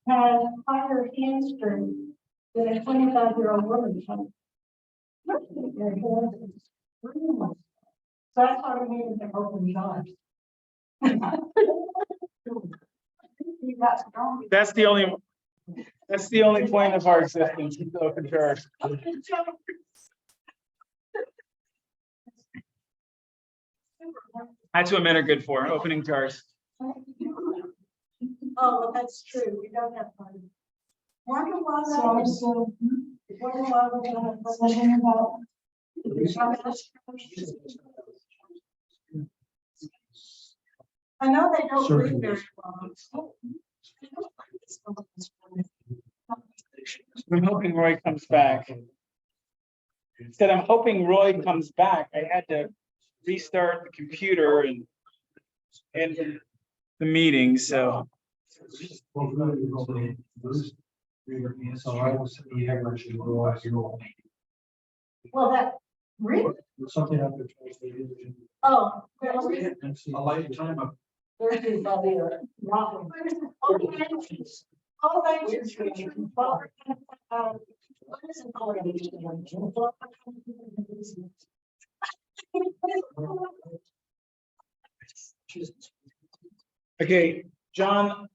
Had higher hamstring than a 25-year-old woman. So that's why we needed to open jobs. That's the only point of our existence, is to open jars. That's what men are good for, opening jars. Oh, that's true. We don't have fun. Wonder why I know they don't read very long. I'm hoping Roy comes back. Instead, I'm hoping Roy comes back. I had to restart the computer and the meeting, so. Well, that really. Something after. Oh, A lifetime of. there's anybody or not. Oh, thank you. What is it called? Okay, John,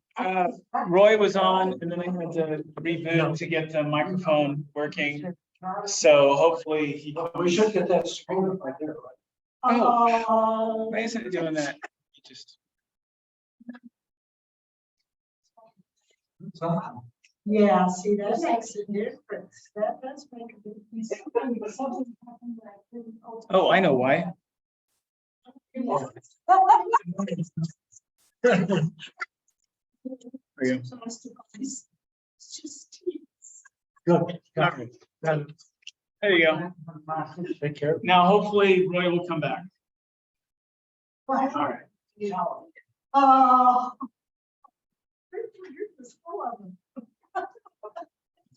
Roy was on and then I had to reboot to get the microphone working. So hopefully he. We should get that screen up right there. Oh, Why isn't it doing that? He just. yeah, see, that makes a difference. That does make a difference. Oh, I know why. There you go. It's just. Good. There you go. Take care. Now, hopefully Roy will come back. All right. Oh. It's full of them.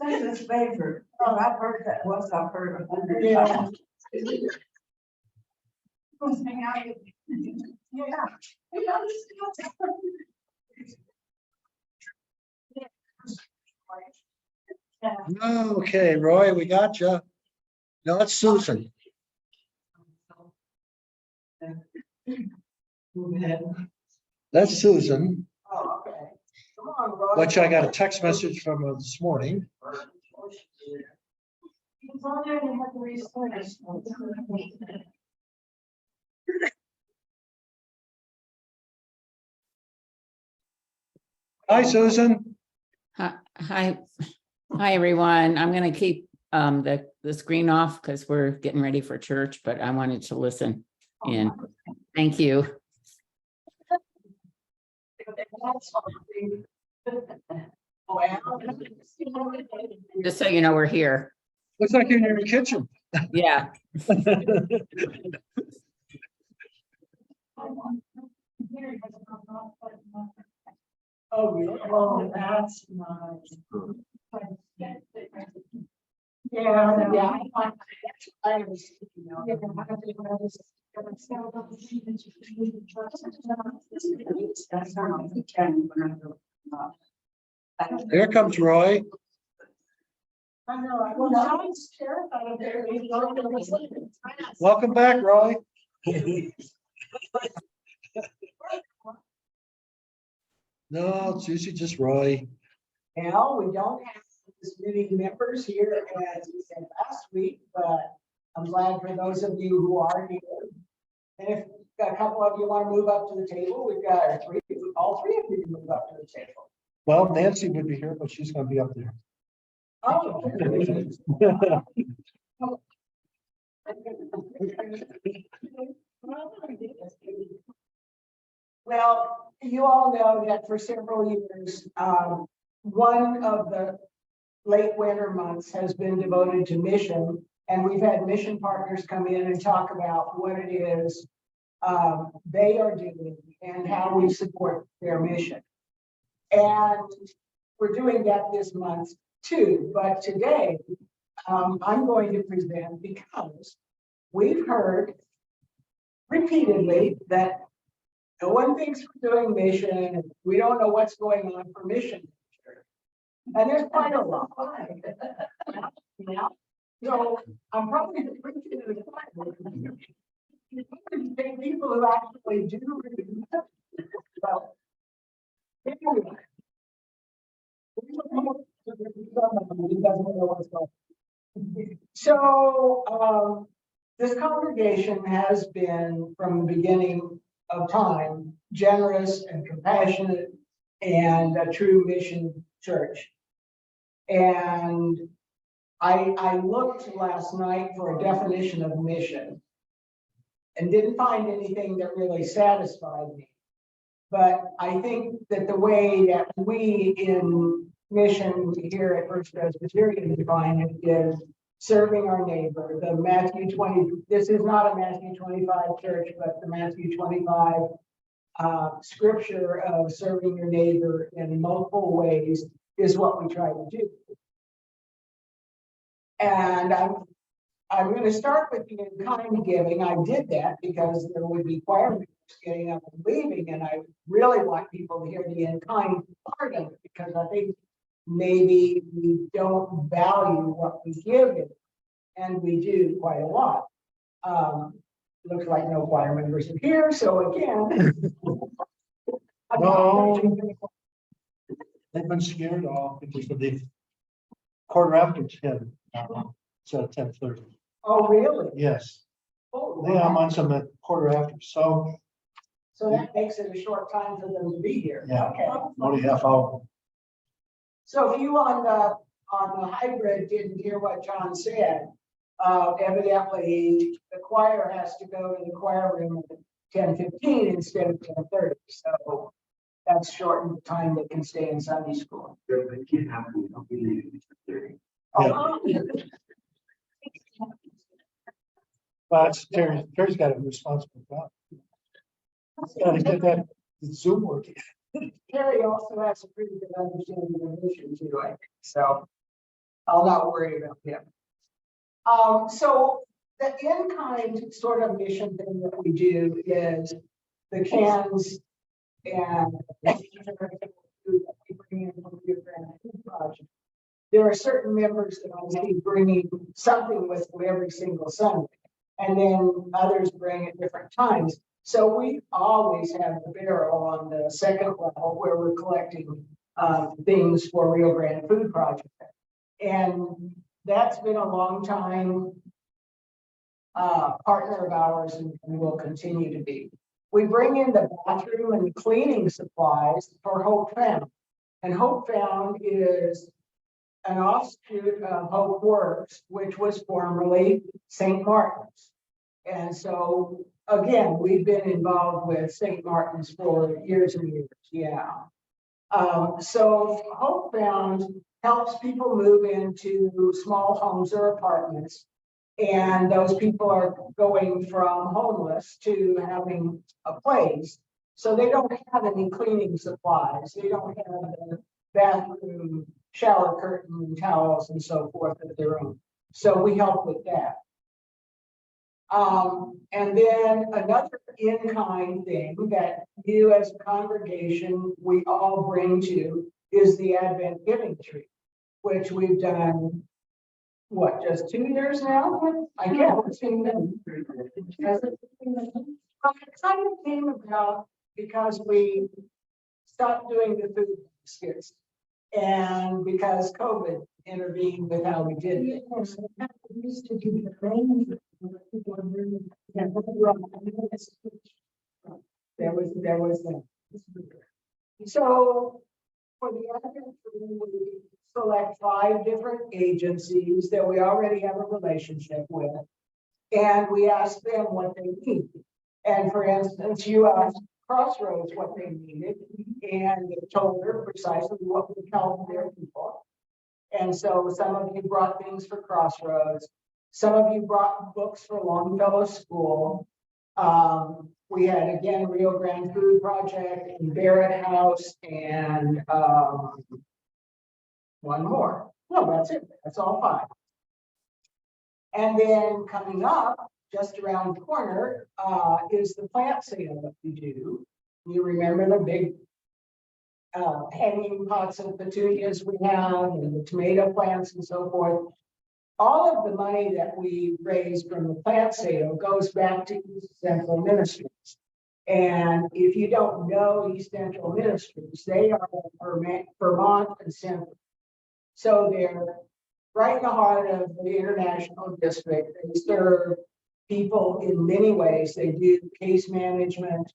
That's his favorite. Oh, I've heard that once. I've heard it 100 Yeah. times. Hang out. Yeah. Okay, Roy, we got you. No, it's Susan. That's Susan, Oh, okay. Come on, Roy. which I got a text message from her this morning. It's on there and have to restart it. Hi, Susan. Hi, everyone. I'm going to keep the screen off because we're getting ready for church, but I wanted to listen in. Thank you. Just so you know, we're here. Looks like you're in your kitchen. Yeah. Oh, really? Oh, that's nice. Yeah, yeah. I was, Here comes Roy. I know, well, now I'm terrified of there. Welcome back, Roy. No, it's usually just Roy. Well, we don't have as many members here as we said last week, but I'm glad for those of you who are here. And if a couple of you want to move up to the table, we've got all three of you can move up to the table. Well, Nancy would be here, but she's gonna be up there. Oh. Well, you all know that for several years, one of the late winter months has been devoted to mission. And we've had mission partners come in and talk about what it is they are doing and how we support their mission. And we're doing that this month too. But today, I'm going to present because we've heard repeatedly that No one thinks we're doing mission. We don't know what's going on for mission. And there's quite a lot. Yeah. So I'm probably the preaching of the choir. You take people who actually do read. So, anyway. So, this congregation has been from the beginning of time, generous and compassionate and a true mission church. And I looked last night for a definition of mission and didn't find anything that really satisfied me. But I think that the way that we in mission here at First Presbyterian define it is serving our neighbor. The Matthew 20, this is not a Matthew 25 church, but the Matthew 25 scripture of serving your neighbor in multiple ways is what we try to do. And I'm going to start with the in-kind giving. I did that because there would be choir members getting up and leaving, and I really want people to hear the in-kind part of it because I think maybe we don't value what we give it, and we do quite a lot. Looks like no choir members are here, so again. No. They've been scared off because of the quarter after 10. So 10:30. Oh, really? Yes. Oh, Yeah, I'm on some at quarter after. So so that makes it a short time for them to be here. yeah, Okay. only half hour. So if you on the hybrid didn't hear what John said, evidently the choir has to go to the choir room at 10:15 instead of 10:30. So that's shortened the time they can stay in Sunday school. Oh, But Terry's got a responsible job. Got to get that Zoom working. Terry also has a pretty good understanding of mission too, I think. So I'll not worry about him. So the in-kind sort of mission thing that we do is the cans and we bring in from the food project. There are certain members that I see bringing something with them every single Sunday, and then others bring at different times. So we always have the barrel on the second level where we're collecting things for Rio Grande Food Project. And that's been a long time partner of ours and will continue to be. We bring in the bathroom and cleaning supplies for Hope Found. And Hope Found is an offshoot of Hope Works, which was formerly St. Martin's. And so, again, we've been involved with St. Martin's for years and years. Yeah. So Hope Found helps people move into small homes or apartments. And those people are going from homeless to having a place. So they don't have any cleaning supplies. They don't have the bathroom, shower curtain, towels, and so forth of their own. So we help with that. And then another in-kind thing that you as a congregation, we all bring to is the Advent Giving Tree, which we've done, what, just 2 years now? I guess. It kind of came about because we stopped doing the food baskets and because COVID intervened with how we did it. Used to do the thing. There was that. So for the Advent, we select 5 different agencies that we already have a relationship with, and we ask them what they need. And for instance, you asked Crossroads what they needed, and they told her precisely what would help their people. And so some of you brought things for Crossroads. Some of you brought books for Longfellow School. We had, again, Rio Grande Food Project and Barrett House and one more. No, that's it. That's all 5. And then coming up, just around the corner, is the plant sale that we do. You remember the big hanging pots of petunias we have and the tomato plants and so forth. All of the money that we raise from the plant sale goes back to East Central Ministries. And if you don't know East Central Ministries, they are Vermont and Central. So they're right in the heart of the international district. They serve people in many ways. They do case management.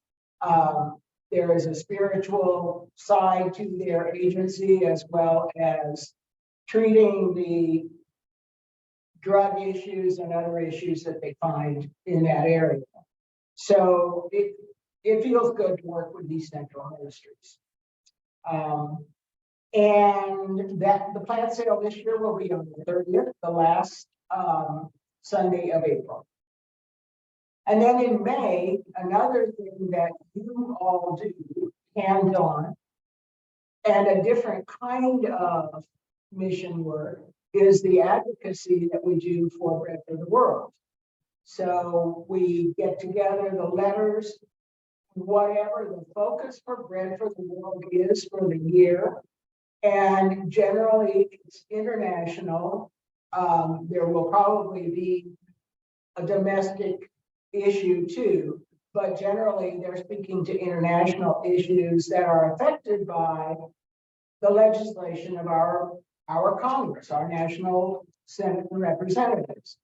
There is a spiritual side to their agency, as well as treating the drug issues and other issues that they find in that area. So it feels good to work with these central ministries. And that the plant sale this year will be on the 30th, the last Sunday of April. And then in May, another thing that you all do hands-on and a different kind of mission work is the advocacy that we do for Bread for the World. So we get together the letters, whatever the focus for Bread for the World is for the year. And generally it's international. There will probably be a domestic issue too, but generally they're speaking to international issues that are affected by the legislation of our Congress, our National Senate and Representatives.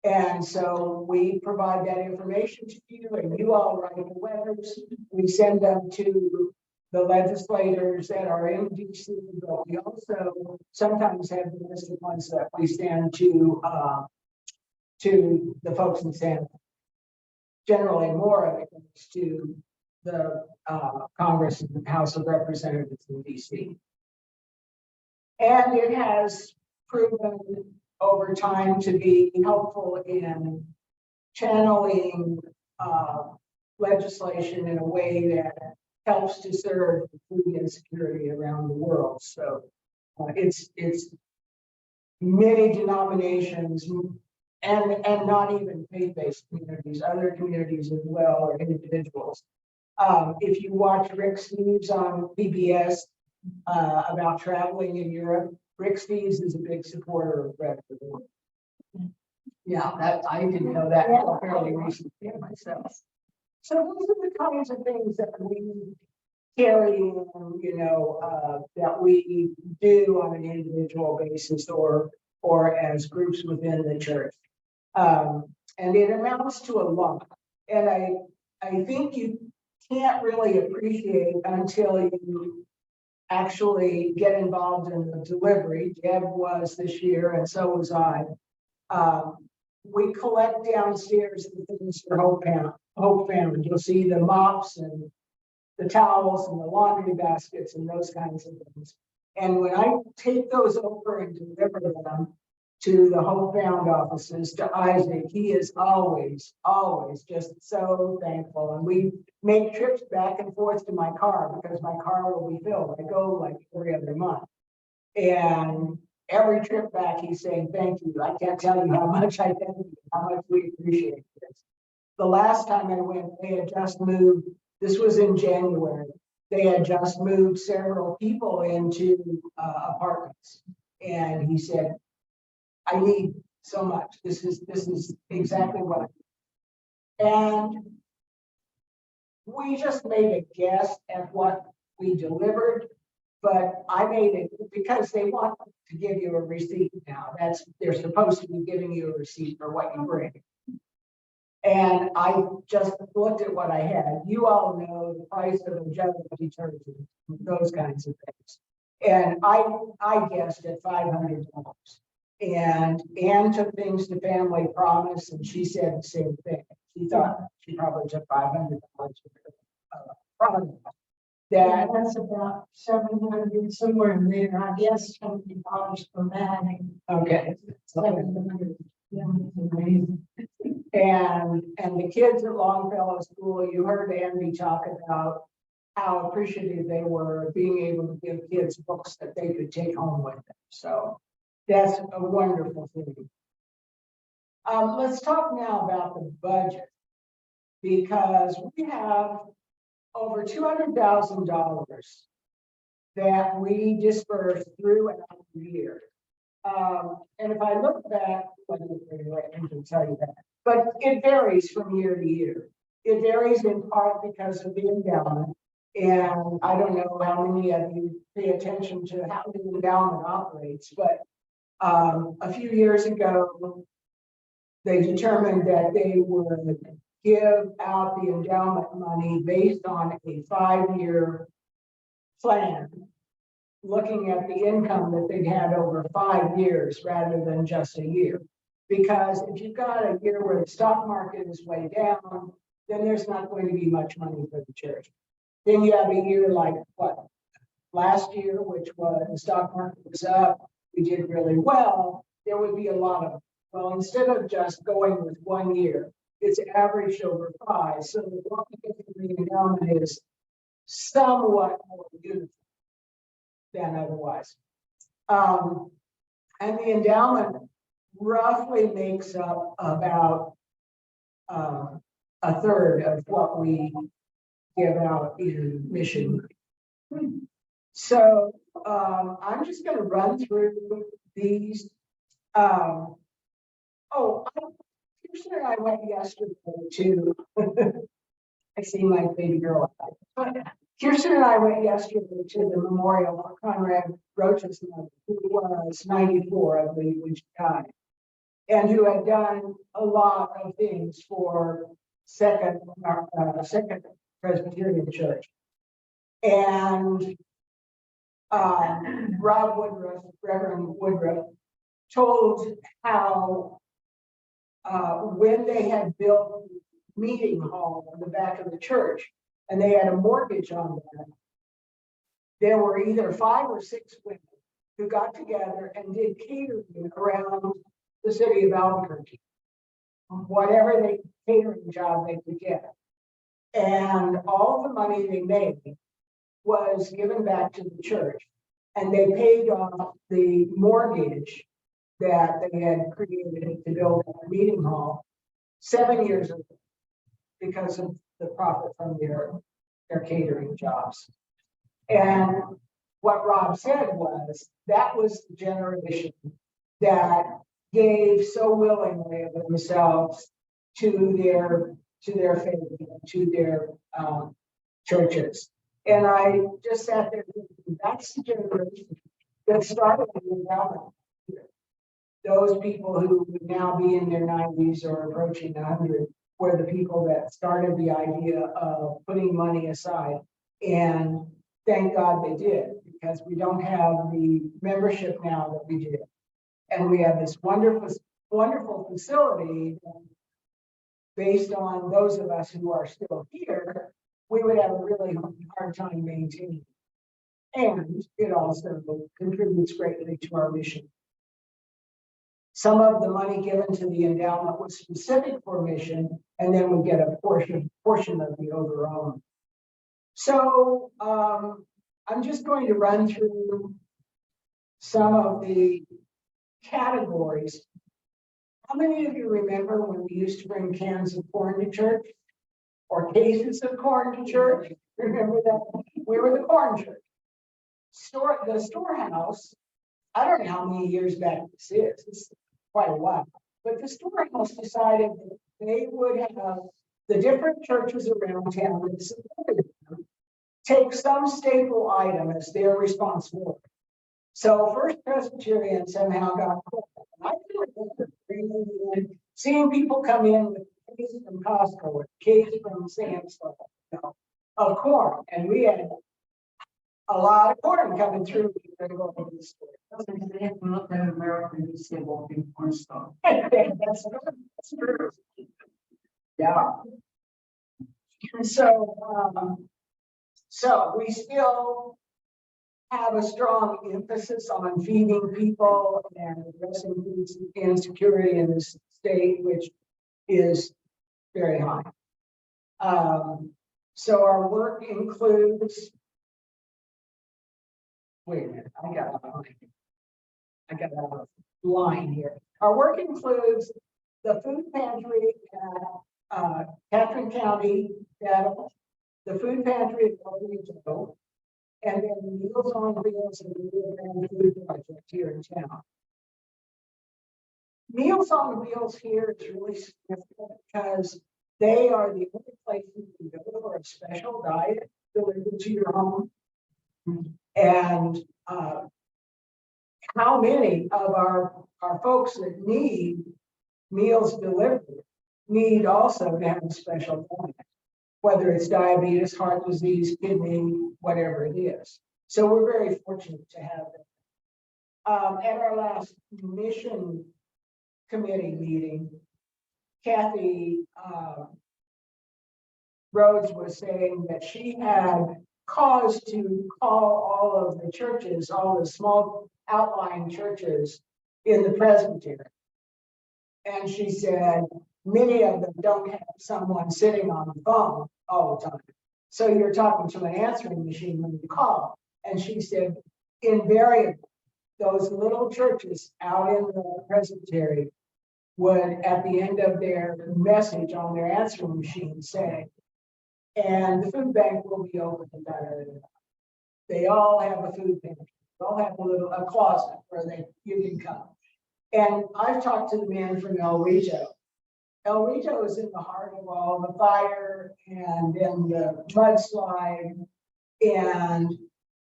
And so we provide that information to you, and you all write the letters. We send them to the legislators that are in DC, but we also sometimes have domestic ones that we send to the folks in San. Generally, more of it goes to the Congress and the House of Representatives in DC. And it has proven over time to be helpful in channeling legislation in a way that helps to serve food insecurity around the world. So it's many denominations and not even faith-based communities, other communities as well, or individuals. If you watch Rick Steves on PBS about traveling in Europe, Rick Steves is a big supporter of Bread for the World. Yeah, that I didn't know that until fairly recently myself. So those are the kinds of things that we carry in, that we do on an individual basis or as groups within the church. And it amounts to a lot. And I think you can't really appreciate until you actually get involved in the delivery. Deb was this year, and so was I. We collect downstairs the things for Hope Family. You'll see the mops and the towels and the laundry baskets and those kinds of things. And when I take those over and deliver them to the Hope Found offices, to Isaac, he is always just so thankful. And we make trips back and forth to my car because my car will be filled. I go like every other month. And every trip back, he's saying, thank you. I can't tell you how much I thank you, how much we appreciate this. The last time I went, they had just moved. This was in January. They had just moved several people into apartments. And he said, I need so much. This is exactly what I need. And we just made a guess at what we delivered, but I made it because they want to give you a receipt now. They're supposed to be giving you a receipt for what you bring. And I just looked at what I had. You all know the price of a jug of detergent, those kinds of things. And I guessed at $500. And Anne took things to Family Promise, and she said the same thing. She thought she probably took $500 product. That's about 700, somewhere in there. I guess $70 per bag. Okay. 700. Yeah, it's amazing. And the kids at Longfellow School, you heard Andy talk about how appreciative they were of being able to give kids books that they could take home with them. So that's a wonderful thing. Let's talk now about the budget, because we have over $200,000 that we disperse throughout the year. And if I look back, I can tell you that, but it varies from year to year. It varies in part because of the endowment. And I don't know how many of you pay attention to how the endowment operates, but a few years ago, they determined that they would give out the endowment money based on a 5-year plan, looking at the income that they'd had over 5 years rather than just a year. Because if you've got a year where the stock market is way down, then there's not going to be much money for the church. Then you have a year like what? Last year, which was the stock market was up, we did really well. There would be a lot of, well, instead of just going with 1 year, it's averaged over 5. So the endowment is somewhat more uniform than otherwise. And the endowment roughly makes up about a third of what we give out in mission. So I'm just going to run through these. Kirsten and I went yesterday to, I see my baby girl. Kirsten and I went yesterday to the memorial for Conrad Roach's mother, who was 94, I believe, when she died, and who had done a lot of things for Second Presbyterian Church. And Rob Woodruff, Reverend Woodruff, told how when they had built the meeting hall in the back of the church, and they had a mortgage on that, there were either 5 or 6 women who got together and did catering around the city of Albuquerque, whatever catering job they could get. And all the money they made was given back to the church, and they paid off the mortgage that they had created to build a meeting hall 7 years ago because of the profit from their catering jobs. And what Rob said was that was the generation that gave so willingly of themselves to their faith, to their churches. And I just sat there thinking, that's the generation that started the endowment. Those people who would now be in their 90s or approaching 100 were the people that started the idea of putting money aside. And thank God they did, because we don't have the membership now that we did. And we have this wonderful facility based on those of us who are still here, we would have a really hard time maintaining. And it also contributes greatly to our mission. Some of the money given to the endowment was specific for mission, and then we get a portion of the overall. So I'm just going to run through some of the categories. How many of you remember when we used to bring cans of corn to church or cases of corn to church? Remember that? We were the corn church. The storehouse, I don't know how many years back this is. It's quite a while. But the storehouse decided that they would have the different churches around town that supported them take some staple item as their responsibility. So First Presbyterian somehow got corn. I remember seeing people come in with a case from Costco or a case from Sam's Club, of corn, and we had a lot of corn coming through. The store. They have to look at America and say walking corn store. That's true. Yeah. So we still have a strong emphasis on feeding people and addressing food insecurity in this state, which is very high. So our work includes. Wait a minute, I got a line here. Our work includes the food pantry at Catherine County, the food pantry at Moderator, and then Meals on Wheels and the Rio Grande Food Project here in town. Meals on Wheels here is really significant because they are the only place you can go for a special diet delivered to your home. And how many of our folks that need meals delivered need also to have a special diet, whether it's diabetes, heart disease, kidney, whatever it is. So we're very fortunate to have it. At our last mission committee meeting, Kathy Rhodes was saying that she had cause to call all of the churches, all the small outlying churches in the presbytery. And she said, many of them don't have someone sitting on the phone all the time. So you're talking to an answering machine when you call. And she said, invariably, those little churches out in the presbytery would, at the end of their message on their answering machine, say, and the food bank will be open. They all have a food pantry. They all have a closet where you can come. And I've talked to the man from El Rito. El Rito is in the heart of all the fire and then the mudslide. And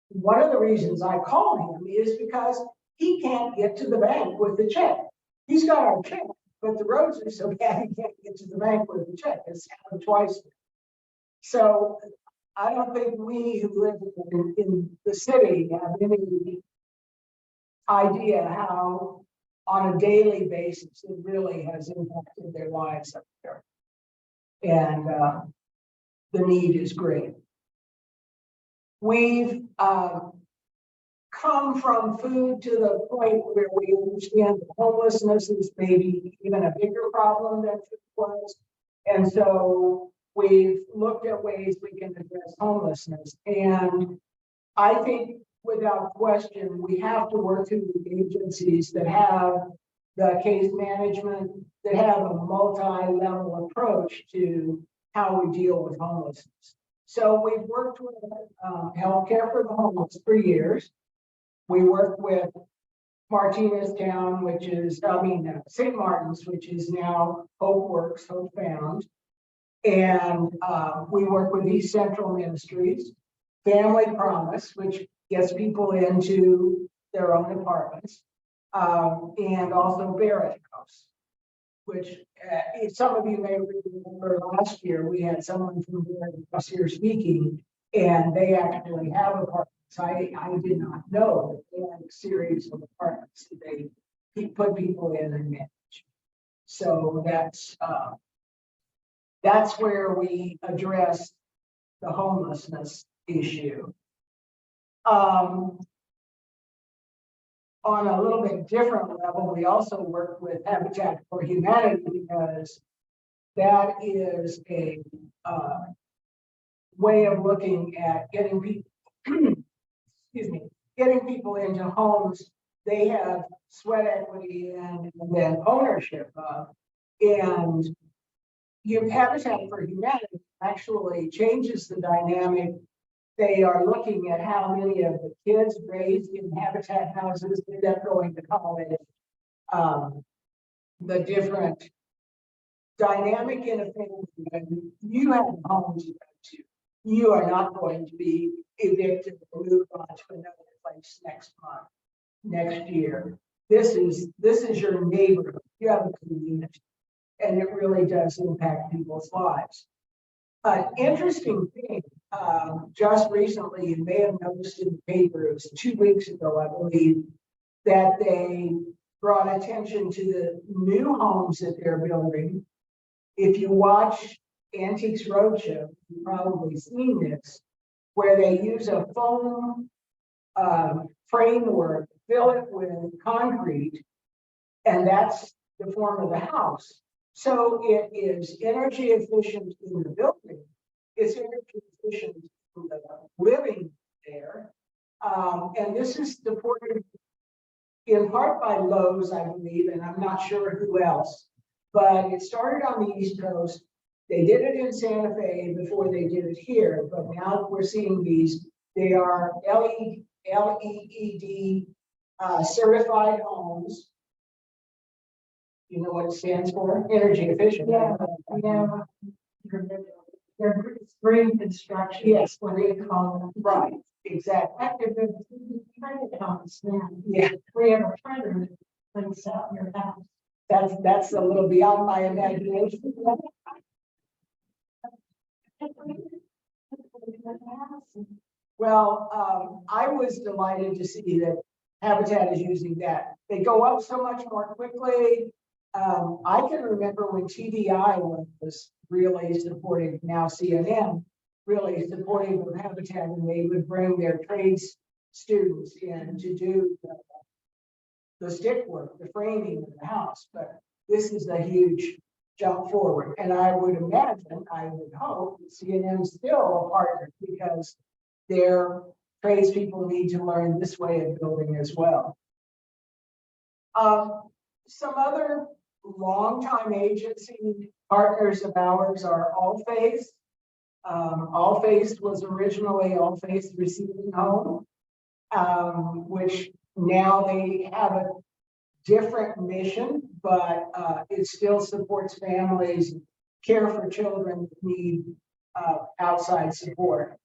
one of the reasons I call him is because he can't get to the bank with the check. He's got our check, but the roads are so bad he can't get to the bank with the check. It's happened twice. So I don't think we who live in the city have any idea how on a daily basis it really has impacted their lives up there. And the need is great. We've come from food to the point where we understand that homelessness is maybe even a bigger problem than food was. And so we've looked at ways we can address homelessness. And I think without question, we have to work through the agencies that have the case management, that have a multi-level approach to how we deal with homelessness. So we've worked with healthcare for the homeless for years. We work with Martinez Town, which is, St. Martin's, which is now Hope Works, Hope Found. And we work with East Central Ministries, Family Promise, which gets people into their own apartments, and also Barrett House, which some of you may remember last year, we had someone from Barrett House here speaking, and they actually have apartments. I did not know that they had a series of apartments that they put people in and manage. So that's where we address the homelessness issue. On a little bit different level, we also work with Habitat for Humanity because that is a way of looking at getting people, getting people into homes they have sweat equity and then ownership of. And your Habitat for Humanity actually changes the dynamic. They are looking at how many of the kids raised in Habitat houses end up going to college, the different dynamic in a family. When you have a home to go to, you are not going to be evicted or moved on to another place next month, next year. This is your neighborhood. You have a community, and it really does impact people's lives. An interesting thing, just recently, you may have noticed in the paper, it was 2 weeks ago, I believe, that they brought attention to the new homes that they're building. If you watch Antiques Roadshow, you've probably seen this, where they use a foam framework, fill it with concrete, and that's the form of the house. So it is energy efficient in the building. It's energy efficient in the living there. And this is supported in part by Lowe's, I believe, and I'm not sure who else, but it started on the East Coast. They did it in Santa Fe before they did it here, but now we're seeing these. They are LEED certified homes. You know what it stands for? Energy efficient. Yeah, yeah. They're green construction. Yes. What they call them. Right, exactly. After the credit comes now, Yeah, we have a printer that prints out your house. that's a little beyond my imagination. Well, I was delighted to see that Habitat is using that. They go up so much more quickly. I can remember when TDI was really supporting, now CNN, really supporting of Habitat, and they would bring their trades students in to do the stick work, the framing of the house. But this is a huge jump forward. And I would imagine, I would hope that CNN is still a partner because their tradespeople need to learn this way of building as well. Some other longtime agency partners of ours are All Faith. All Faith was originally All Faith Receiving Home, which now they have a different mission, but it still supports families, care for children that need outside support.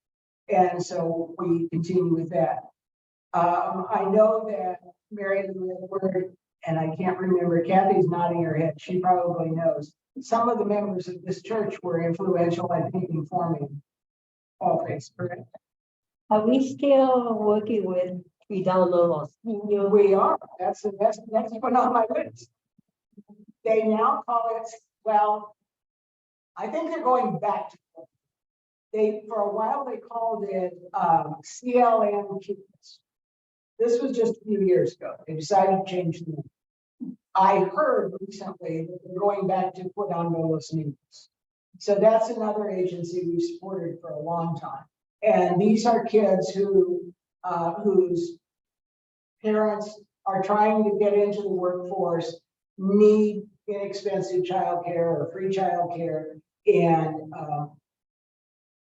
And so we continue with that. I know that Mary Lou Edward, and I can't remember, Kathy's nodding her head, she probably knows. Some of the members of this church were influential, I think, in forming All Faith, correct? Are we still working with Vidal or senior? We are, that's one on my list. They now call it, well, I think they're going back to it. For a while, they called it CLM Kids. This was just a few years ago. They decided to change the name. I heard recently that they're going back to Cuidando los Niños. So that's another agency we've supported for a long time. And these are kids who whose parents are trying to get into the workforce, need inexpensive childcare or free childcare,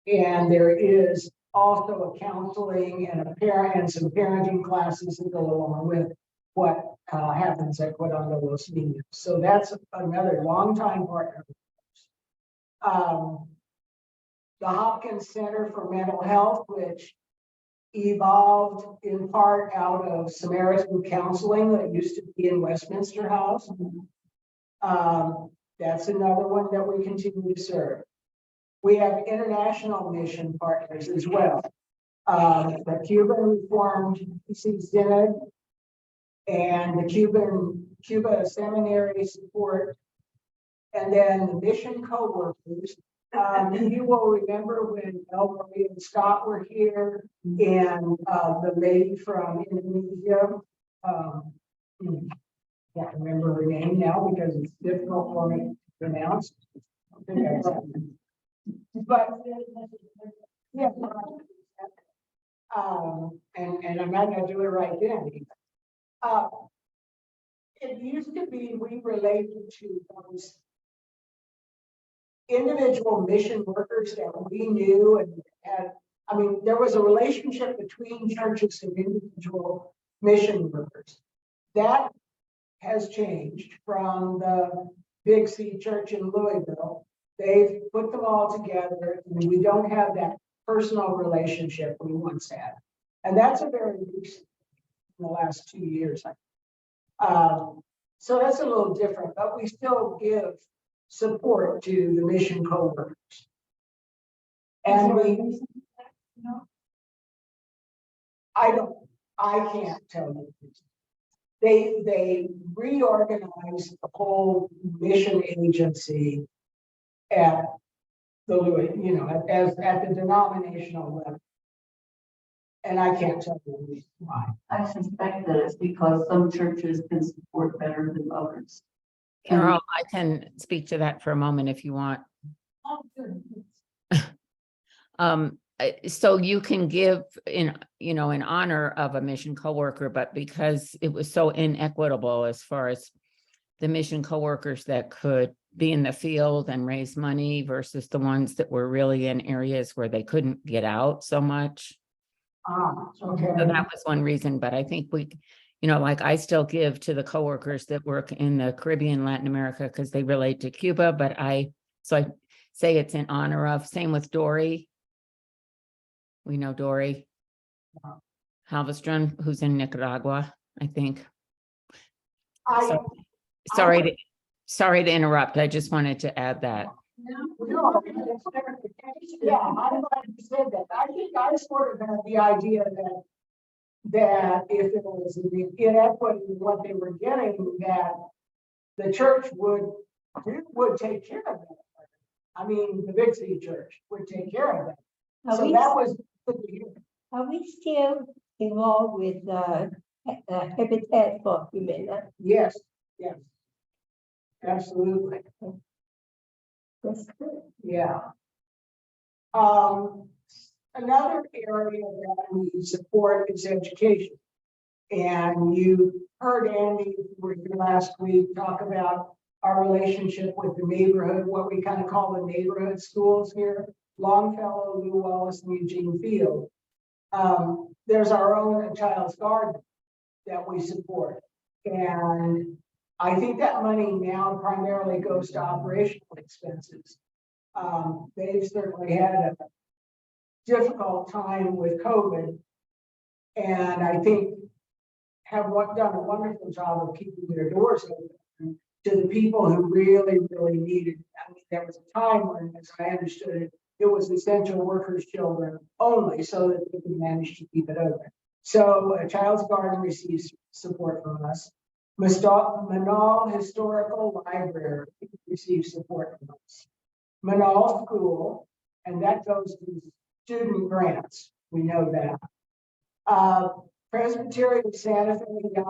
and there is also a counseling and some parenting classes that go along with what happens at Cuidando los Niños. So that's another longtime partner. The Hopkins Center for Mental Health, which evolved in part out of Samaritan Counseling that used to be in Westminster House. That's another one that we continue to serve. We have international mission partners as well. The Cuban Reformed Synod and the Cuba Seminary Support, and then the mission co-workers. You will remember when Elmarie and Scott were here, and the lady from Indonesia, can't remember her name now because it's difficult for me to pronounce. But yeah, and I'm not going to do it right then. It used to be we related to those individual mission workers that we knew and had. I mean, there was a relationship between churches and individual mission workers. That has changed from the Big C Church in Louisville. They've put them all together, and we don't have that personal relationship we once had. And that's a very recent, in the last 2 years. So that's a little different, but we still give support to the mission co-workers. And I can't tell you. They reorganized the whole mission agency at the at the denominational level. And I can't tell you the reason why. I suspect that it's because some churches can support better than others. Carol, I can speak to that for a moment if you want. So you can give in honor of a mission coworker, but because it was so inequitable as far as the mission coworkers that could be in the field and raise money versus the ones that were really in areas where they couldn't get out so much. Okay. So that was one reason, but I think we, you know, like I still give to the coworkers that work in the Caribbean, Latin America, because they relate to Cuba, but I say it's in honor of, same with Dory. We know Dory Halverstrand, who's in Nicaragua, I think. So, sorry to interrupt. I just wanted to add that. No, yeah, I'm glad you said that. I think I sort of had the idea that if it was inequity in what they were getting, that the church would take care of that. I mean, the Big C Church would take care of that. Are So we, that was good to hear. are we still involved with Habitat for Humanity? Yes, yes. Absolutely, That's good. yeah. Another area that we support is education. And you heard Andy, who was here last week, talk about our relationship with the neighborhood, what we kind of call the neighborhood schools here, Longfellow, New Wallace, and Eugene Field. There's our own Child's Garden that we support. And I think that money now primarily goes to operational expenses. They've certainly had a difficult time with COVID. And I think have done a wonderful job of keeping their doors open to the people who really, really needed it. I mean, there was a time when, as I understood it, it was essential workers' children only, so that they could manage to keep it open. So a Child's Garden receives support from us. Manal Historical Library receives support from us. Manal School, and that goes to student grants. We know that. Presbyterian Santa Fe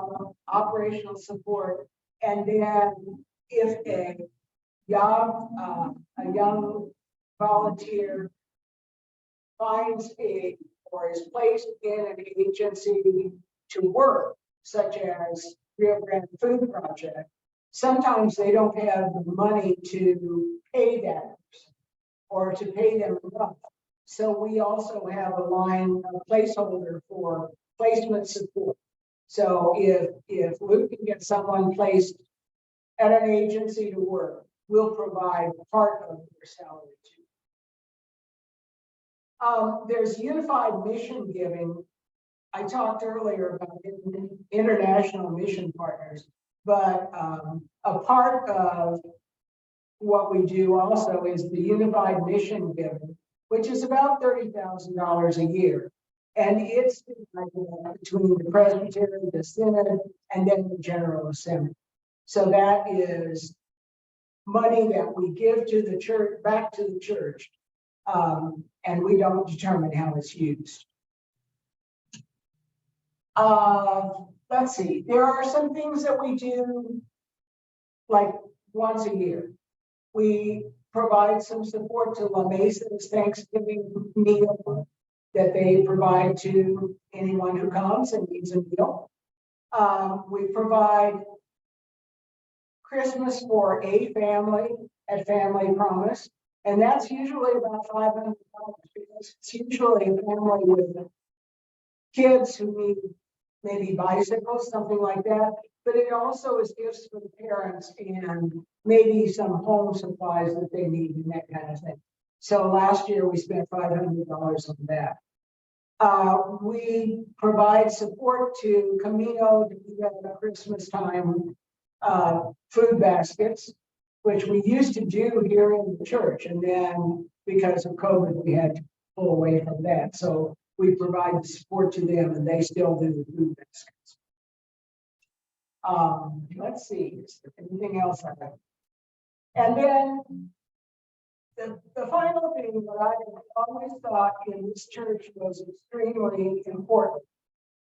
operational support, and then if a young volunteer finds or is placed in an agency to work, such as Rio Grande Food Project, sometimes they don't have the money to pay that person or to pay them enough. So we also have a placeholder for placement support. So if Luke can get someone placed at an agency to work, we'll provide part of their salary too. There's unified mission giving. I talked earlier about international mission partners, but a part of what we do also is the unified mission giving, which is about $30,000 a year. And it's between the Presbytery, the Synod, and then the General Assembly. So that is money that we give to the church, back to the church, and we don't determine how it's used. Let's see, there are some things that we do like once a year. We provide some support to La Mesa's Thanksgiving meal that they provide to anyone who comes and needs a meal. We provide Christmas for a family at Family Promise, and that's usually about $500 because it's usually a family with kids who need maybe bicycles, something like that. But it also is gifts for the parents and maybe some home supplies that they need and that kind of thing. So last year we spent $500 on that. We provide support to Camino at Christmas time food baskets, which we used to do here in the church. And then because of COVID, we had to pull away from that. So we provide the support to them and they still do the food baskets. Let's see, is there anything else I have? And then the final thing that I always thought in this church was extremely important,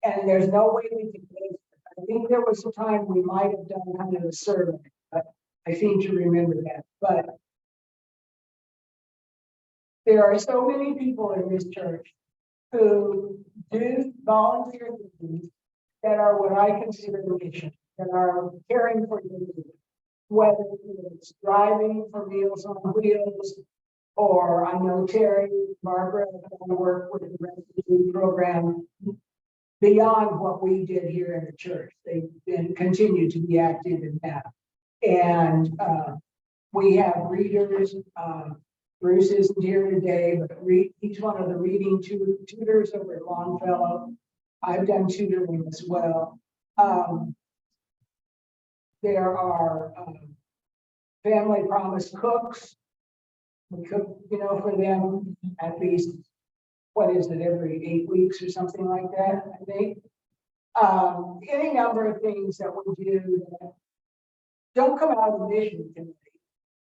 and there's no way we can do it. I think there was a time we might have done kind of a survey, but I seem to remember that. But there are so many people in this church who do volunteer things that are what I consider mission, that are caring for the needy. whether it's driving for Meals on Wheels, or I know Terry, Barbara, work with the refugee program beyond what we did here in the church. They've been, continue to be active in that. And, we have readers, Bruce isn't here today, but each one of the reading tutors over at Longfellow. I've done tutoring as well. There are, family promise cooks. We cook, for them at least, what is it, every 8 weeks or something like that, I think. Any number of things that we do that don't come out of the mission committee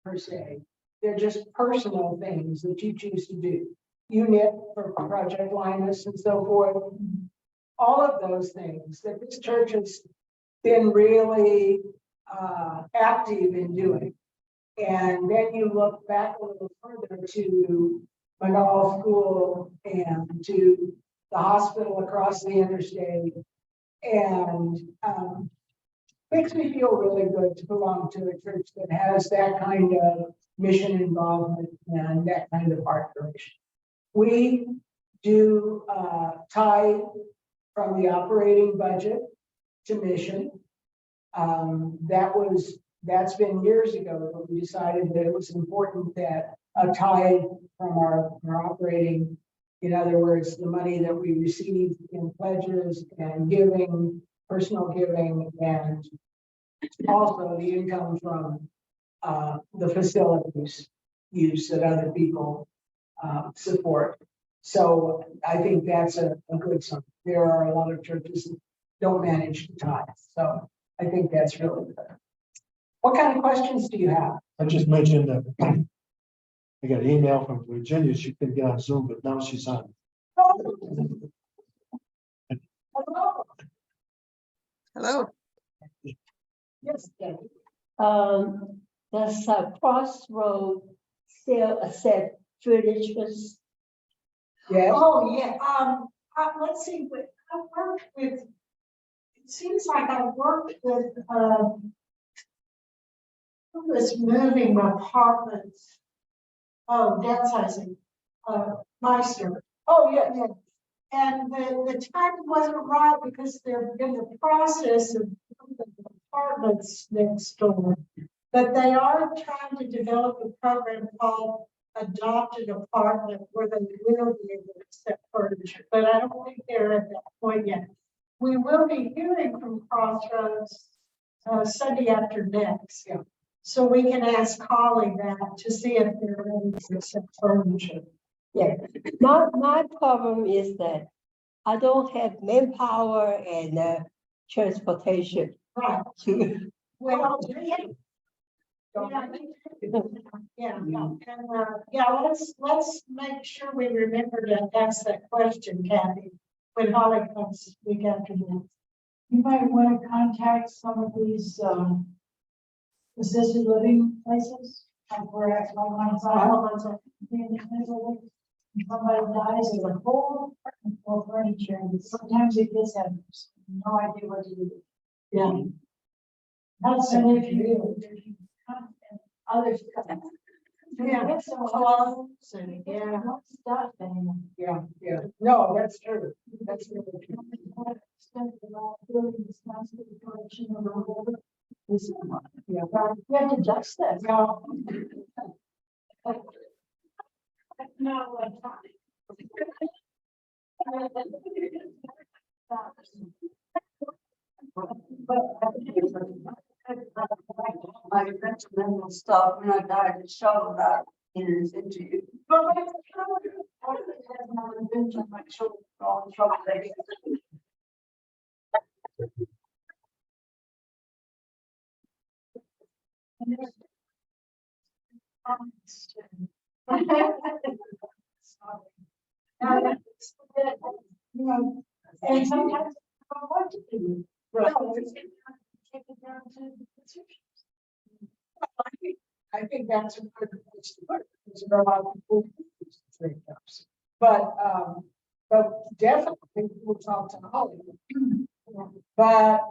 per se. They're just personal things that you choose to do. You knit for Project Linus and so forth. All of those things that this church has been really active in doing. And then you look back a little further to Manal School and to the hospital across the interstate. And makes me feel really good to belong to a church that has that kind of mission involvement and that kind of heart for mission. We do tie from the operating budget to mission. That's been years ago, but we decided that it was important that a tie from our operating, in other words, the money that we receive in pledges and giving, personal giving, and also the income from the facilities use that other people support. So I think that's a good sign. There are a lot of churches that don't manage to tie. So I think that's really good. What kind of questions do you have? I just mentioned that I got an email from Virginia. She couldn't get on Zoom, but now she's on. Hello. Hello. Yes, Debbie. Does Crossroad still accept furnitures? Yes. Oh, yeah, let's see, but I worked with, it seems like I worked with, who was moving apartments. Oh, downsizing, Meister. Oh, yeah, yeah. And the timing wasn't right because they're in the process of building apartments next door. But they are trying to develop a program called Adopted Apartment where they will be able to accept furniture. But I don't think they're at that point yet. We will be hearing from Crossroads Sunday after next. Yeah. So we can ask Holly that to see if they're ready to accept furniture. Yeah, my problem is that I don't have manpower and transportation Right. to. Well, yeah, let's make sure we remember to ask that question, Kathy, when Holly comes week after next. You might want to contact some of these assisted living places. Like we're at somebody dies, there's a whole apartment full of furniture, and sometimes it gets heavy. No idea what to do. Yeah. Not so if you come and others come. Yeah. So Clothes and, yeah. stuff and. Yeah, yeah. No, that's true. That's really true. Yeah, you have to adjust that. No, My mental stuff when I died and shoveled out in his interview. And sometimes I don't want to do. Right. Take it down to the I think that's a good place to put it, because there are a lot of people who use the trade cups. But definitely we'll talk to Holly. But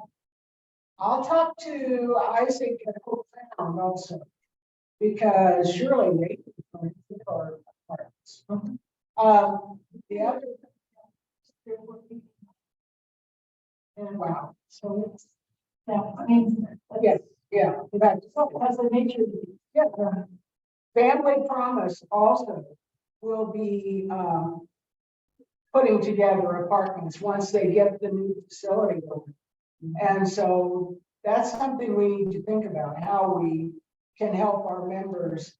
I'll talk to Isaac at Hope Found also, because surely they can our parts. The other. And wow, So it's, yeah, I mean. yes, yeah, in fact, Has the nature. yeah. Family Promise also will be, putting together apartments once they get the new facility open. And so that's something we need to think about, how we can help our members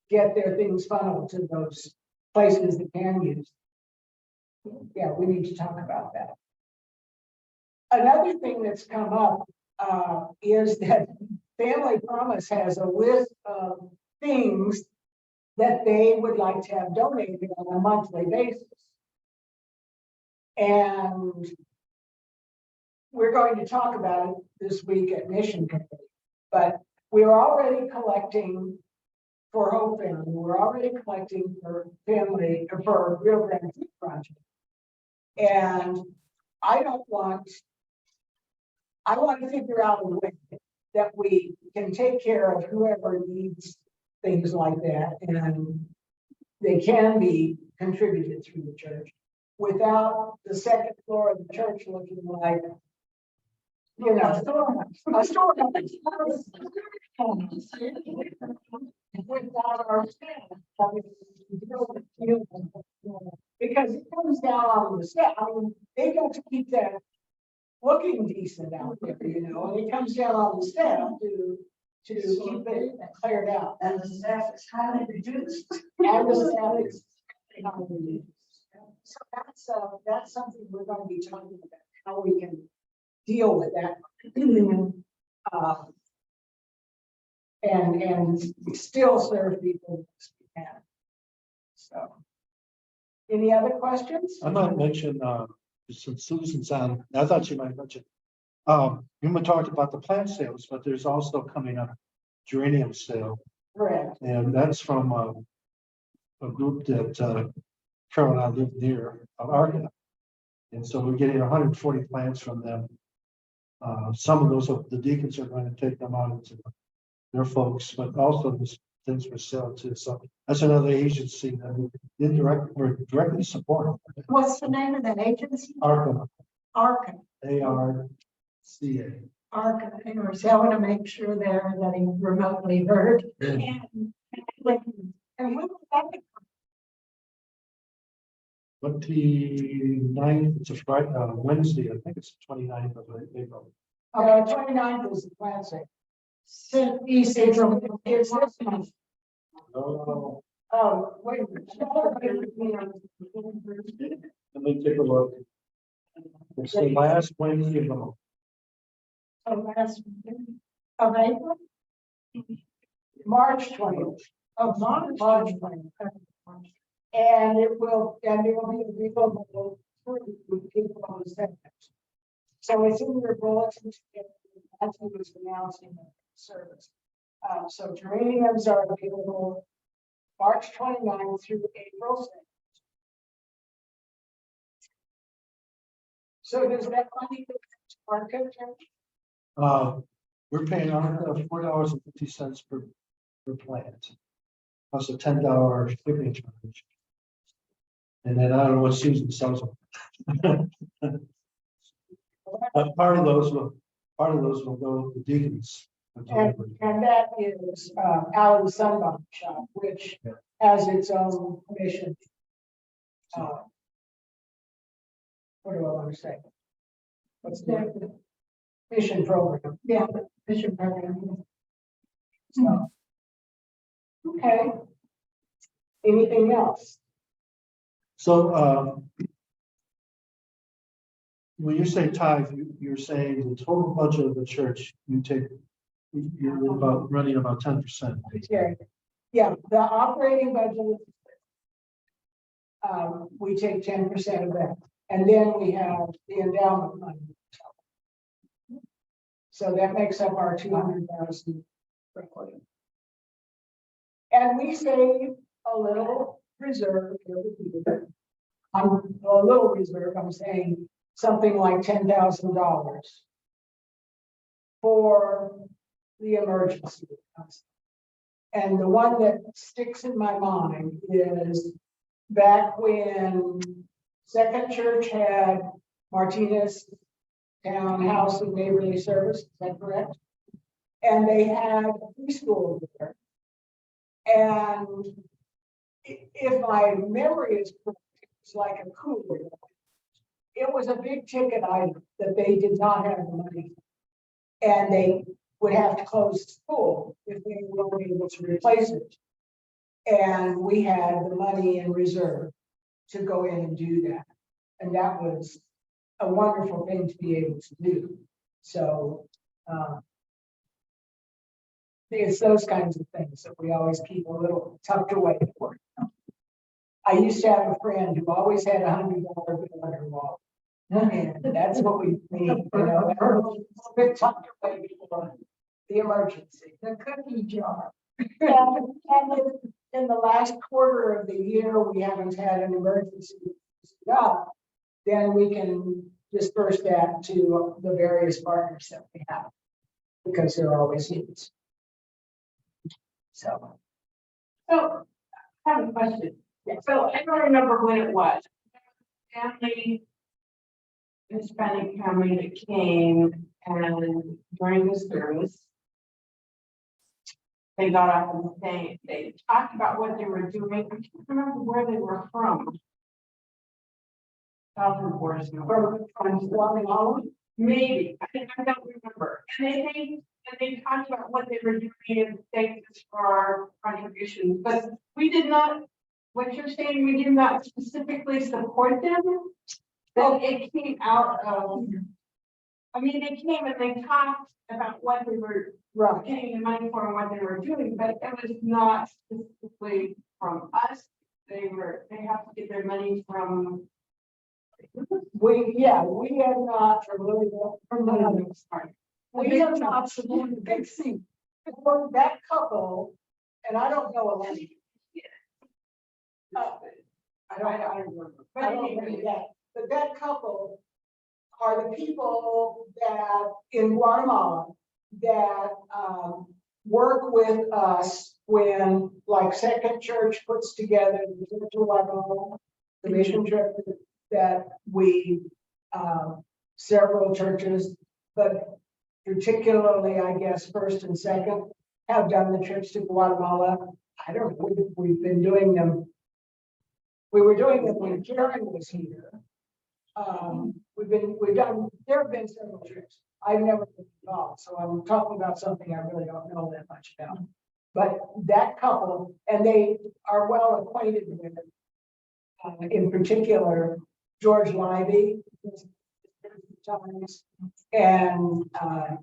get their things funneled to those places that can use. Yeah, we need to talk about that. Another thing that's come up is that Family Promise has a list of things that they would like to have donated on a monthly basis. And we're going to talk about it this week at Mission Committee, but we're already collecting for Hope Family. We're already collecting for family, for Rio Grande Food Project. And I want to figure out a way that we can take care of whoever needs things like that, and they can be contributed through the church without the second floor of the church looking like, you know, a store. Without our staff, because it comes down on the staff. I mean, they got to keep that looking decent out there, you know, and it comes down on the staff to keep it cleared out. And the staff is highly reduced. And the staff is highly reduced. So that's something we're going to be talking about, how we can deal with that. And still serve people as we can. So, any other questions? I might mention, since Susan's on, I thought she might mention. You talked about the plant sales, but there's also coming up geranium sale, Correct. and that's from a group that Carol and I live near, Arca. And so we're getting 140 plants from them. Some of those, the deacons are going to take them out into their folks, but also there's things for sale too. So that's another agency that we directly support. What's the name of that agency? Arca, Arca. ARCA. Arca. Anyways, I want to make sure they're getting remotely heard. Yeah. And when will that be? 29th, it's a Friday, Wednesday, I think it's 29th of April. 29th is the plant sale. East April. It's this month. Oh, Oh, wait a minute. let me take a look. It's the last Wednesday of the month. Oh, last week of April. March 20th. Of March. March 20th. And it will be available for people on the second. So it's in your bulletin. That's what was announcing the service. So geraniums are available March 29th through April 2nd. So does that money go to our church? We're paying $4.50 per plant, plus a $10 shipping charge. And then I don't know what Susan sells them. But part of those will go to deacons. And that is out of the Sunbomb shop, which has its own mission. What do I want to say? What's the mission program? Yeah, mission program. So, okay. Anything else? So when you say tithe, you're saying the total budget of the church, you're about running about 10%. Yeah, the operating budget. We take 10% of that, and then we have the endowment money. So that makes up our 200,000. And we save a little reserve every year. I'm a little reserve, I'm saying something like $10,000 for the emergency. And the one that sticks in my mind is back when Second Church had Martinez Townhouse of Neighborly Service, is that correct? And they had a preschool there. And if my memory is correct, it's like a cooler. It was a big ticket item that they did not have the money. And they would have to close the school if they weren't able to replace it. And we had the money in reserve to go in and do that. And that was a wonderful thing to be able to do. So it's those kinds of things that we always keep a little tucked away for. I used to have a friend who always had $100 bill on her wall. And that's what we need, you know, a bit tucked away before the emergency. The cookie jar. And in the last quarter of the year, we haven't had an emergency up, then we can disperse that to the various partners that we have, because there are always needs. So So, I have a question. So I don't remember when it was. Family, Hispanic family that came and during the service, they got up and they talked about what they were doing. I can't remember where they were from. Southern Borsman. from Guatemala, Maybe, I don't remember. And they talked about what they were doing and thanked us for our contributions, but we did not, what you're saying, we did not specifically support them. That it came out of, I mean, they came and they talked about what they were right? getting the money for and what they were doing, but it was not specifically from us. They have to get their money from. We have not from Louisville, we have not supported Big C. For that couple, and I don't know a lot. I don't remember. I don't remember that. But that couple are the people that in Guatemala that work with us when, like, Second Church puts together the Church of Guatemala, the mission trip that we several churches, but particularly, I guess, First and Second have done the trips to Guatemala. I don't know, we've been doing them. We were doing them when Karen was here. There have been several trips. I've never been involved, so I'm talking about something I really don't know that much about. But that couple, and they are well acquainted with it. In particular, George Livy, and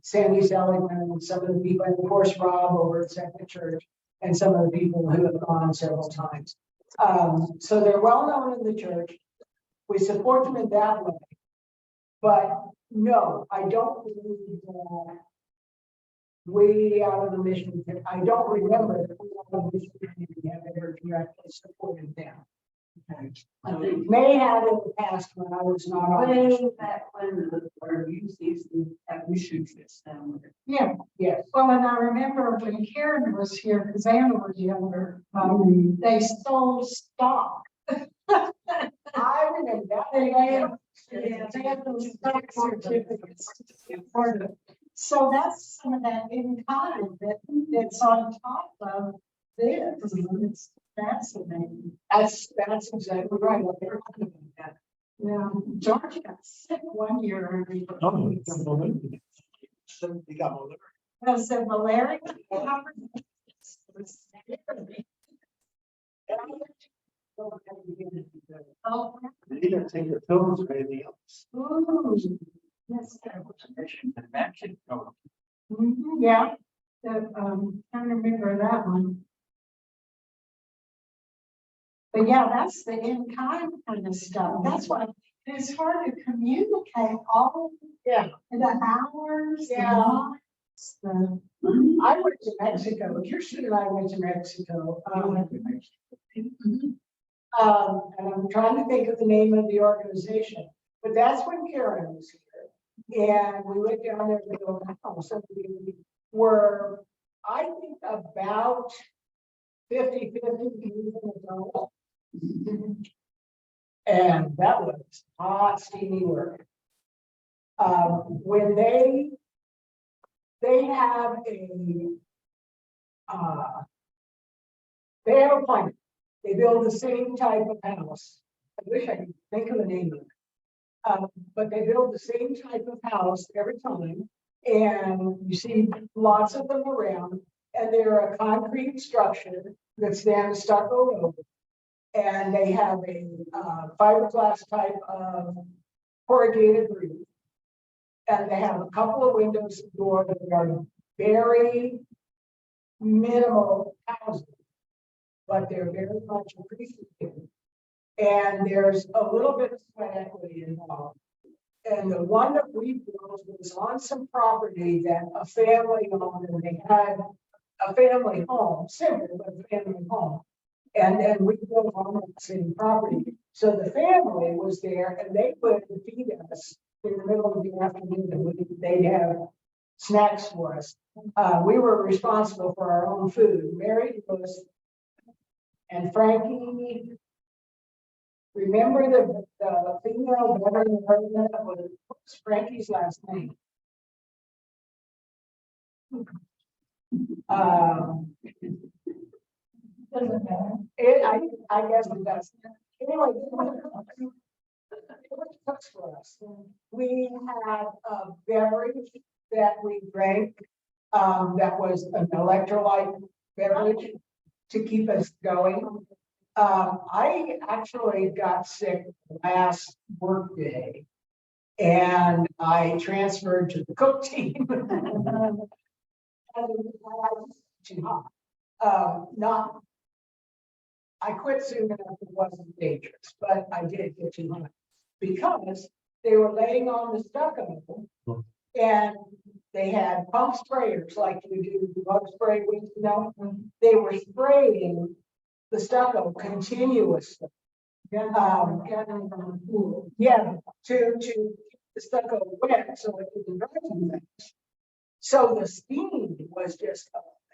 Sandy Seligman, and some of the people, and of course Rob over at Second Church, and some of the people who have gone several times. So they're well known in the church. We support them in that way. But no, I don't believe that we out of the mission, I don't remember that we out of the mission have ever directly supported them. They may have in the past when I was not on. Way back when the reviews used to have mission trips down there. Yeah, Yes. well, and I remember when Karen was here, because Anna was younger, they stole stock. I remember that. They had those stock certificates. So that's some of that in kind that's on top of this. It's fascinating. That's exactly right. What they're talking about. Yeah, George got sick one year. Oh, you got malaria. So you got malaria. Was it malaria? Oh. You gotta take your pills or anything else. Ooh. Yes. Mhm, yeah, I remember that one. But yeah, that's the in-kind kind of stuff. That's why it's hard to communicate all Yeah. the hours. the Yeah. months, the- I went to Mexico. Kirsten and I went to Mexico. And I'm trying to think of the name of the organization, but that's when Karen was here. And we went down there to build a house. So we were, I think, about 50-50 youth and adult. And that was hot, steamy work. When they have a plan. They build the same type of house. I wish I could think of the name of it. But they build the same type of house every time. And you see lots of them around, and they're a concrete structure that's then stuccoed over. And they have a fiberglass type of corrugated roof. And they have a couple of windows and doors that are very minimal houses, but they're very much appreciated. And there's a little bit of sweat equity involved. And the one that we built was on some property that a family owned, and they had a family home, similar, but a family home. And then we built on that same property. So the family was there, and they would feed us in the middle of the afternoon, and they'd have snacks for us. We were responsible for our own food. Mary was, and Frankie, remember the female veteran that was Frankie's last name? Doesn't matter. I guess it does. Anyway, it was cooks for us. We had a beverage that we drank, that was an electrolyte beverage to keep us going. I actually got sick last work day, and I transferred to the cook team. Too hot. I quit soon enough, it wasn't dangerous, but I did get too hot because they were laying on the stucco, and they had pump sprayers like you do bug spray with, you know. They were spraying the stucco continuously. Yeah, to keep the stucco wet so it didn't dry too fast. So the steam was just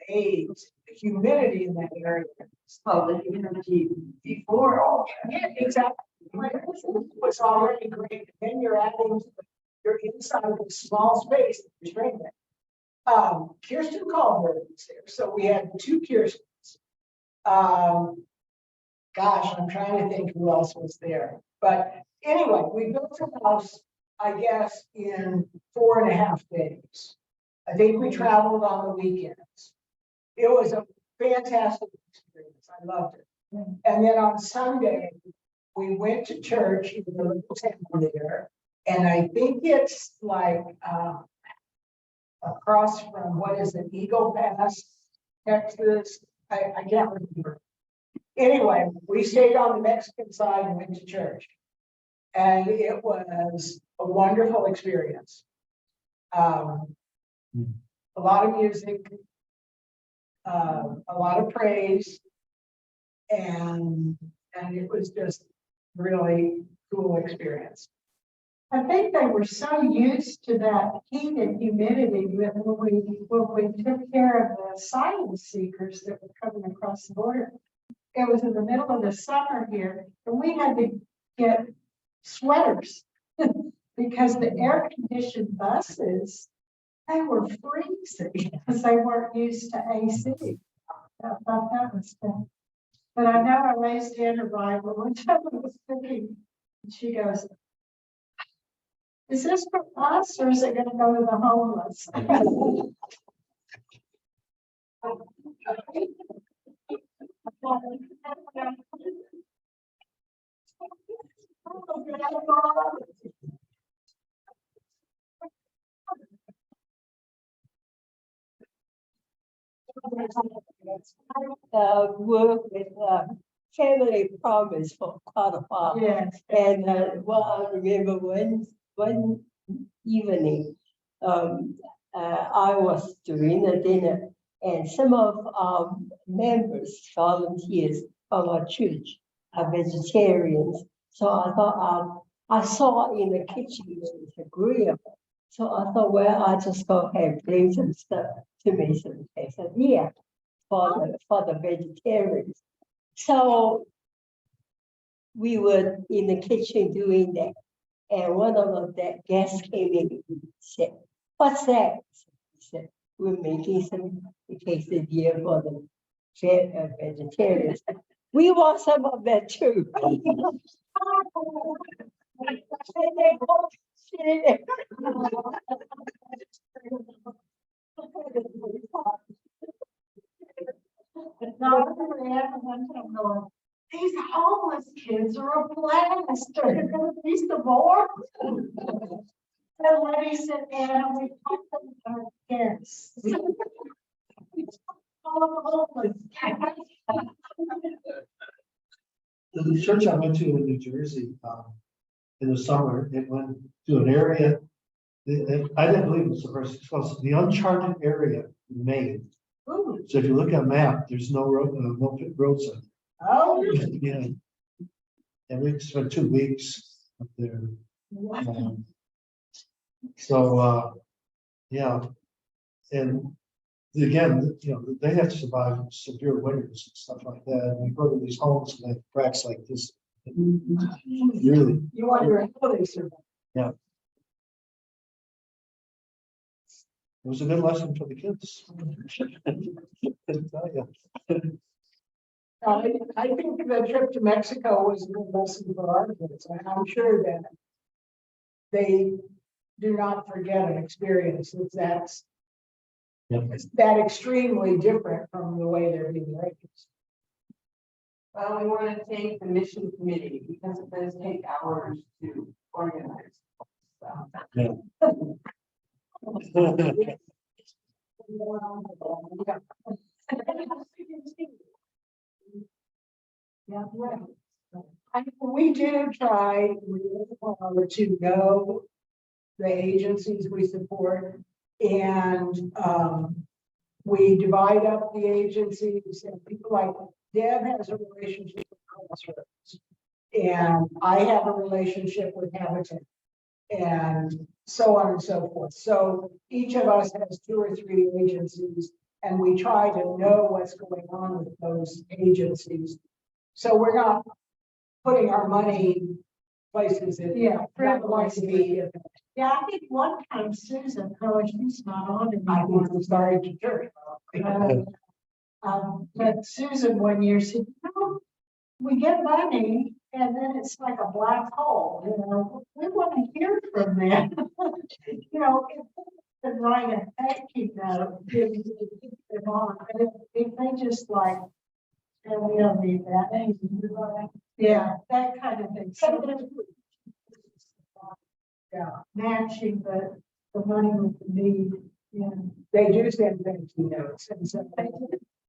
amazing. The humidity in that area. Oh, the humidity before all that. Yeah, exactly. It was already great. Then you're inside of a small space that you're training. Kirsten Calder was there, so we had two Kirstens. Gosh, I'm trying to think who else was there. But anyway, we built a house, I guess, in 4.5 days. I think we traveled on the weekends. It was a fantastic experience. I loved it. And then on Sunday, we went to church in the little town there. And I think it's like across from, what is it, Eagle Pass, Texas? I can't remember. Anyway, we stayed on the Mexican side and went to church. And it was a wonderful experience. A lot of music, a lot of praise, and it was just really cool experience. I think they were so used to that heat and humidity that when we took care of the asylum seekers that were coming across the border. It was in the middle of the summer here, and we had to get sweaters because the air conditioned buses, they were freezing because they weren't used to AC. I thought that was fun. But I know I raised hand her Bible one time I was thinking, and she goes, "Is this for us or is it going to go to the homeless?" Work with Family Promise for quite a while. Yes. And I remember one evening, I was doing a dinner, and some of our members, volunteers from our church, are vegetarians. So I thought I saw in the kitchen there was a grill, So I thought, well, I just go ahead, bring some stuff to make some quesadilla for the vegetarians. So we were in the kitchen doing that. And one of the guests came in and said, what's that? He said, we're making some quesadilla for the vegetarians. We want some of that too. These homeless kids are a blast. They're gonna be some more. The lady said, Anna, we talked to our guests. All homeless. The church I went to in New Jersey, in the summer, it went to an area. I didn't believe it was the first, it was the uncharted area in Maine. Ooh, So if you look at a map, there's no road, no roads. oh, Yeah. And we spent 2 weeks up there. wow. So, yeah. And again, you know, they have to survive severe winters and stuff like that. And you go to these homes and they have cracks like this. Really, You wonder how they survive. it was a good lesson for the kids. I tell you. I think the trip to Mexico was a good lesson for our kids. I'm sure that they do not forget an experience that's Yep. that extremely different from the way they're being raised. Well, we want to thank the mission committee because it does take hours to organize. So. Yeah, right. We do try to know the agencies we support, and we divide up the agencies, and people like Deb has a relationship with Crossroads, and I have a relationship with Habitat, and so on and so forth. So each of us has 2 or 3 agencies, and we try to know what's going on with those agencies. So we're not putting our money places that not going to be. Yeah, I think one time Susan, oh, she's not on it. I think we started to church. But Susan one year said, no, we get money and then it's like a black hole, you know, we want to hear from them. You know, if they could write a thank you note, give them on, but if they just like, and we don't need that. Yeah, that kind of thing. So yeah, matching the money with the need. Yeah. They do send thank you notes, and so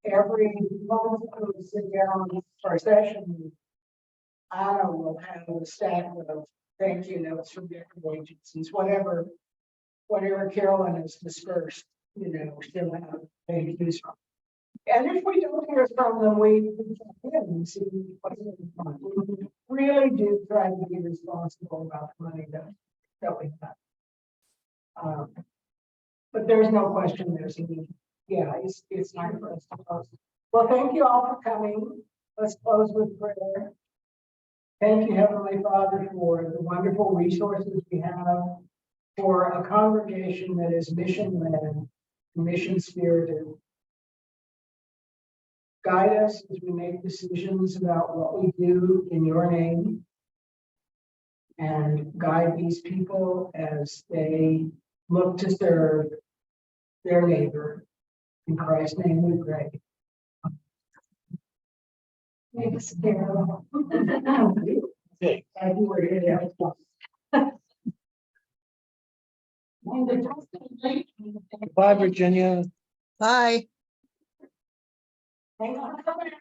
every month we sit down for a session, Anna will have a stack of thank you notes from different agencies, whatever Carolyn has dispersed, you know, she'll have thank yous from. And if we don't hear from them, we check in and see what's going on. We really do try to be responsible about the money that we have. But there's no question there's a need. Yeah, it's time for us to close. Well, thank you all for coming. Let's close with prayer. Thank you, Heavenly Father, for the wonderful resources we have, for a congregation that is mission-led, mission-spirited. Guide us as we make decisions about what we do in your name, and guide these people as they look to serve their neighbor. In Christ's name we pray. Thanks, Carol. Okay. And you were here. Bye, Virginia. Bye. Thanks for coming.